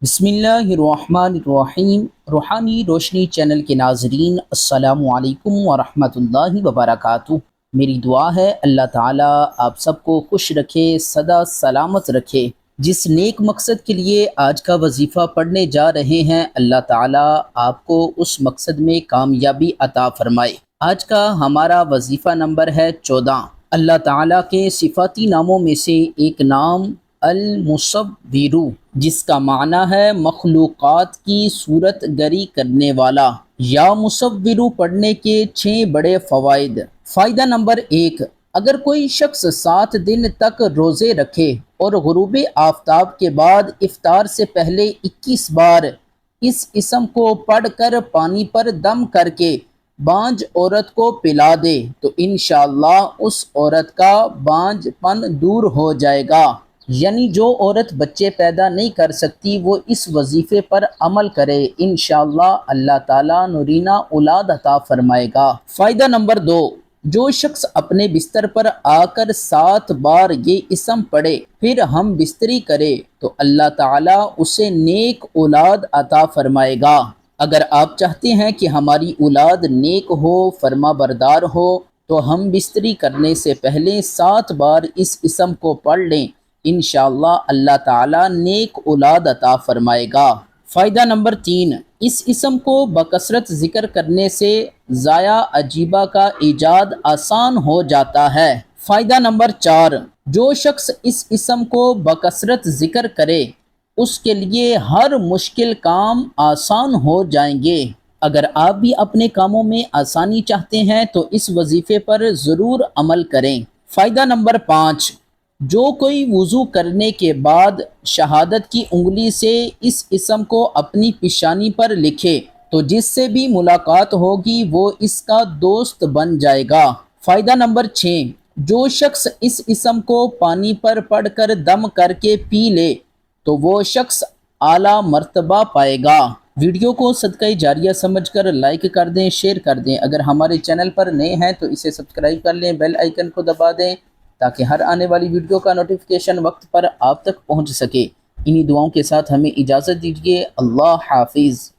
بسم اللہ الرحمن الرحیم۔ روحانی روشنی چینل کے ناظرین، السلام علیکم ورحمۃ اللہ وبرکاتہ۔ میری دعا ہے اللہ تعالیٰ آپ سب کو خوش رکھے، سدا سلامت رکھے۔ جس نیک مقصد کے لیے آج کا وظیفہ پڑھنے جا رہے ہیں، اللہ تعالیٰ آپ کو اس مقصد میں کامیابی عطا فرمائے۔ آج کا ہمارا وظیفہ نمبر ہے 14۔ اللہ تعالیٰ کے صفاتی ناموں میں سے ایک نام المصور، جس کا معنی ہے مخلوقات کی صورت گری کرنے والا۔ یا مصور پڑھنے کے 6 بڑے فوائد۔ فائدہ نمبر 1، اگر کوئی شخص 7 دن تک روزے رکھے اور غروب آفتاب کے بعد افطار سے پہلے 21 بار اس اسم کو پڑھ کر پانی پر دم کر کے بانجھ عورت کو پلا دے تو انشاءاللہ اس عورت کا بانجھ پن دور ہو جائے گا۔ یعنی جو عورت بچے پیدا نہیں کر سکتی وہ اس وظیفے پر عمل کرے، انشاءاللہ اللہ تعالیٰ نورینہ اولاد عطا فرمائے گا۔ فائدہ نمبر 2، جو شخص اپنے بستر پر آ کر 7 بار یہ اسم پڑھے پھر ہم بستری کرے تو اللہ تعالیٰ اسے نیک اولاد عطا فرمائے گا۔ اگر آپ چاہتے ہیں کہ ہماری اولاد نیک ہو، فرما بردار ہو، تو ہم بستری کرنے سے پہلے 7 بار اس اسم کو پڑھ لیں، انشاءاللہ اللہ تعالیٰ نیک اولاد عطا فرمائے گا۔ فائدہ نمبر 3، اس اسم کو بکثرت ذکر کرنے سے ضائع عجیبہ کا ایجاد آسان ہو جاتا ہے۔ فائدہ نمبر 4، جو شخص اس اسم کو بکثرت ذکر کرے اس کے لیے ہر مشکل کام آسان ہو جائیں گے۔ اگر آپ بھی اپنے کاموں میں آسانی چاہتے ہیں تو اس وظیفے پر ضرور عمل کریں۔ فائدہ نمبر 5، جو کوئی وضو کرنے کے بعد شہادت کی انگلی سے اس اسم کو اپنی پیشانی پر لکھے تو جس سے بھی ملاقات ہوگی وہ اس کا دوست بن جائے گا۔ فائدہ نمبر 6، جو شخص اس اسم کو پانی پر پڑھ کر دم کر کے پی لے تو وہ شخص اعلیٰ مرتبہ پائے گا۔ ویڈیو کو صدقہ جاریہ سمجھ کر لائک کر دیں، شیئر کر دیں۔ اگر ہمارے چینل پر نئے ہیں تو اسے سبسکرائب کر لیں، بیل آئیکن کو دبا دیں تاکہ ہر آنے والی ویڈیو کا نوٹیفیکیشن وقت پر آپ تک پہنچ سکے۔ انہی دعاؤں کے ساتھ ہمیں اجازت دیجیے۔ اللہ حافظ۔